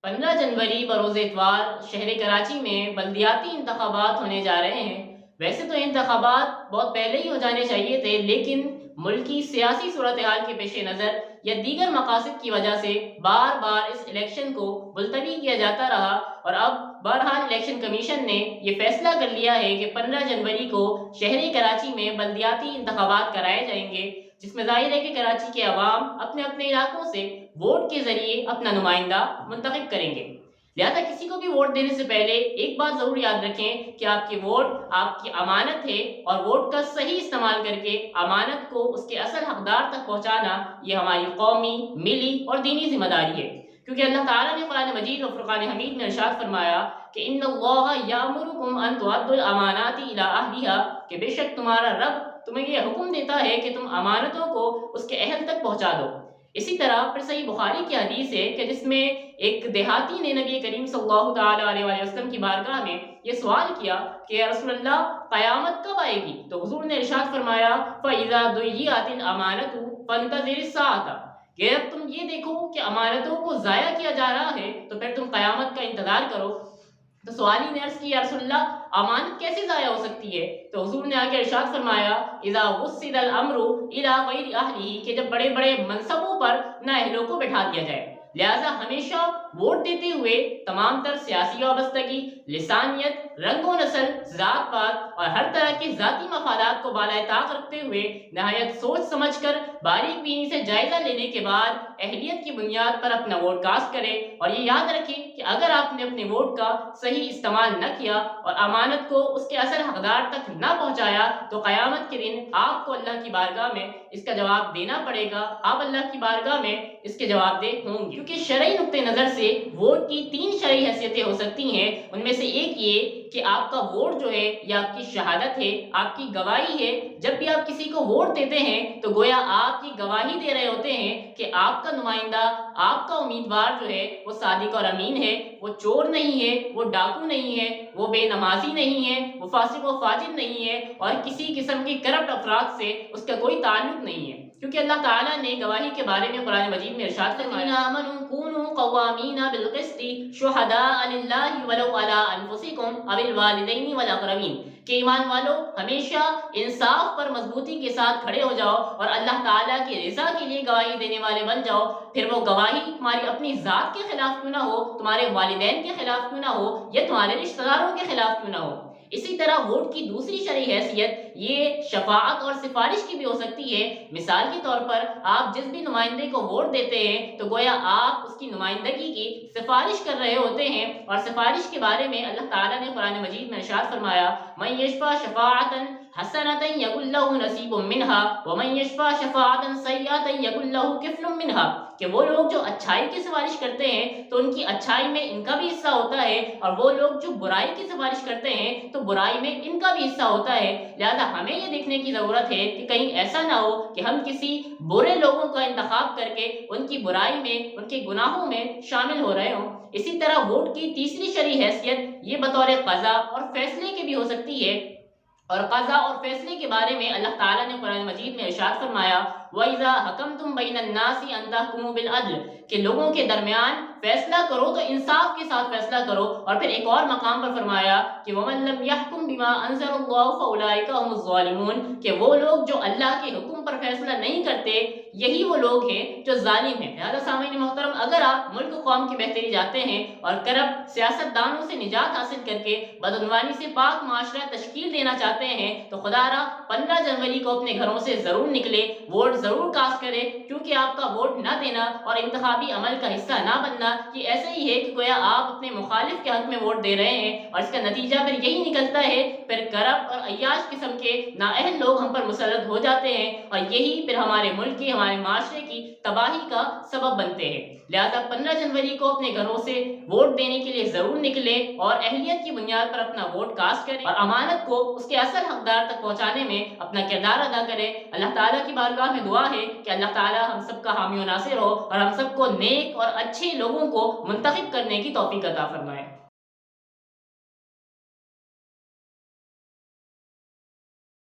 15 जनवरी बरोज़ इतवार शहर कराची में बल्दियाती इंतखाबात होने जा रहे हैं। वैसे तो इंतखाबात बहुत पहले ही हो जाने चाहिए थे, लेकिन मुल्क की सियासी सूरत हाल के पेश नज़र या दीगर मकासद की वजह से बार बार इस इलेक्शन को मुलतवी किया जाता रहा। और अब बहरहाल इलेक्शन कमीशन ने यह फैसला कर लिया है कि 15 जनवरी को शहर कराची में बल्दियाती इंतखाबात कराए जाएंगे, जिसमें जाहिर है कि कराची के अवाम अपने अपने इलाकों से वोट के जरिए अपना नुमाइंदा मुंतखब करेंगे। लिहाजा किसी को भी वोट देने से पहले एक बात जरूर याद रखें कि आपकी वोट आपकी अमानत है, और वोट का सही इस्तेमाल करके अमानत को उसके असल हकदार तक पहुंचाना ये हमारी कौमी, मिली और दीनी जिम्मेदारी है। क्योंकि अल्लाह ताला ने कुरान मजीद और फुरकान हमीद में इरशाद फरमाया कि इन्नल्लाह यामुरुकुम अन तुअद्दुल अमानाति इला अहलिहा, कि बेशक तुम्हारा रब तुम्हें यह हुक्म देता है कि तुम अमानतों को उसके अहल तक पहुंचा दो। इसी तरह फिर सही बुखारी की हदीस है कि जिसमें एक देहाती ने नबी करीम सल्लल्लाहु ताला अलैहि वसल्लम की बारगाह में ये सवाल किया कि या रसूलल्लाह, क़यामत कब आएगी? तो हुजूर ने इरशाद फरमाया फ़इज़ा दुय्यिअतिल अमानतु फंतज़िरिस साअता, कि अब तुम ये देखो कि अमानतों को ज़ाया किया जा रहा है तो फिर तुम क़यामत का इंतज़ार करो। तो सवाली ने अर्ज़ की, या रसूलल्लाह, अमानत कैसे ज़ाया हो सकती है? तो हुजूर ने आके इरशाद फरमाया इज़ा वुस्सिदल अम्रु इला गैरि अहलिही, कि जब बड़े बड़े मनसबों पर नाअहलों को बैठा दिया जाए। लिहाजा हमेशा वोट देते हुए तमाम तर सियासी वाबस्तगी, लिसानियत, रंगो नस्ल, ज़ात पात और हर तरह के ज़ाती मफादात को बालाए ताक रखते हुए नहायत सोच समझ कर बारीक बीनी से जायजा लेने के बाद अहलियत की बुनियाद पर अपना वोट कास्ट करें। और ये याद रखें कि अगर आपने अपने वोट का सही इस्तेमाल न किया और अमानत को उसके असल हकदार तक न पहुंचाया तो क़यामत के दिन आपको अल्लाह की बारगाह में इसका जवाब देना पड़ेगा। आप अल्लाह की बारगाह में इसके जवाबदेह होंगे, क्योंकि शरई नुक्ते नज़र से वोट की 3 शरई हैसियतें हो सकती हैं। उनमें से एक ये कि आपका वोट जो है ये आपकी शहादत है, आपकी गवाही है। जब भी आप किसी को वोट देते हैं तो गोया आपकी गवाही दे रहे होते हैं कि आपका नुमाइंदा, आपका उम्मीदवार जो है वो सादिक और अमीन है, वो चोर नहीं है, वो डाकू नहीं है, वो बेनमाजी नहीं है, वो फासिक व फाजिर नहीं है, और किसी किस्म की करप्ट अफराद से उसका कोई ताल्लुक नहीं है। क्योंकि अल्लाह ताला ने गवाही के बारे में कुरान मजीद में इरशाद फरमाया आमनू कूनू कव्वामीना बिल क़िस्ति शुहदाअ लिल्लाहि वलौ अला अनफुसिकुम अविल वालिदैनि वल अक़रबीन, कि ईमान वालों हमेशा इंसाफ पर मजबूती के साथ खड़े हो जाओ और अल्लाह ताला की रिज़ा के लिए गवाही देने वाले बन जाओ। फिर वो गवाही तुम्हारी अपनी ज़ात के खिलाफ क्यों ना हो, तुम्हारे वालिदैन के खिलाफ क्यों ना हो, या तुम्हारे रिश्तेदारों के खिलाफ क्यों ना हो। इसी तरह वोट की दूसरी शरई हैसियत ये शफाअत और सिफारिश की भी हो सकती है। मिसाल के तौर पर आप जिस भी नुमाइंदे को वोट देते हैं तो गोया आप उसकी नुमाइंदगी की सिफारिश कर रहे होते हैं। और सिफारिश के बारे में अल्लाह ताला ने कुरान मजीद में इरशाद फरमाया मन यशफा शफाअतन हसनतन यकुल लहु नसीबुम मिनहा व मन यशफा शफाअतन सय्यतन यकुल लहु किफ्लुम मिनहा, कि वो लोग जो अच्छाई की सिफारिश करते हैं तो उनकी अच्छाई में इनका भी हिस्सा होता है, और वो लोग जो बुराई की सिफारिश करते हैं तो बुराई में इनका भी हिस्सा होता है। लिहाजा हमें ये देखने की ज़रूरत है कि कहीं ऐसा ना हो कि हम किसी बुरे लोगों का इंतखाब करके उनकी बुराई में, उनके गुनाहों में शामिल हो रहे हों। इसी तरह वोट की तीसरी शरई हैसियत ये बतौर क़ज़ा और फैसले की भी हो सकती है। और क़ज़ा और फैसले के बारे में अल्लाह ताला ने कुरान मजीद में इरशाद फरमाया वइज़ा हकमतुम बैनन नासी अन तहकुमू बिल अदल, कि लोगों के दरमियान फैसला करो तो इंसाफ के साथ फैसला करो। और फिर एक और मकाम पर फरमाया कि वमन लम यहकुम बिमा अंज़लल्लाहु फउलाइका हुमुज़ ज़ालिमून, कि वो लोग जो अल्लाह के हुक्म पर फैसला नहीं करते यही वो लोग हैं जो जालिम हैं। लिहाजा सामीन मोहतरम, अगर आप मुल्क कौम की बेहतरी चाहते हैं और करप्ट सियासतदानों से निजात हासिल करके बदअनवानी से पाक माशरा तश्कील देना चाहते हैं तो खुदारा 15 जनवरी को अपने घरों से ज़रूर निकले, वोट ज़रूर कास्ट करें। क्योंकि आपका वोट न देना और इंतखाबी अमल का हिस्सा ना बनना ये ऐसे ही है कि गोया आप अपने मुखालिफ के हक में वोट दे रहे हैं, और इसका नतीजा फिर यही निकलता है, फिर करप्ट और अय्याश किस्म के नाअहल लोग हम पर मुसल्लत हो जाते हैं, और यही फिर हमारे मुल्क की, हमारे माशरे की तबाही का सबब बनते हैं। लिहाजा 15 जनवरी को अपने घरों से वोट देने के लिए ज़रूर निकले और अहलियत की बुनियाद पर अपना वोट कास्ट करें और अमानत को उसके असल हकदार तक पहुँचाने में अपना किरदार अदा करें। अल्लाह ताला की बारगाह में दुआ है कि अल्लाह ताला हम सबका हामी और नासिर हो और हम सबको नेक और अच्छे लोगों को मुंतखब करने की तौफीक अता फरमाए।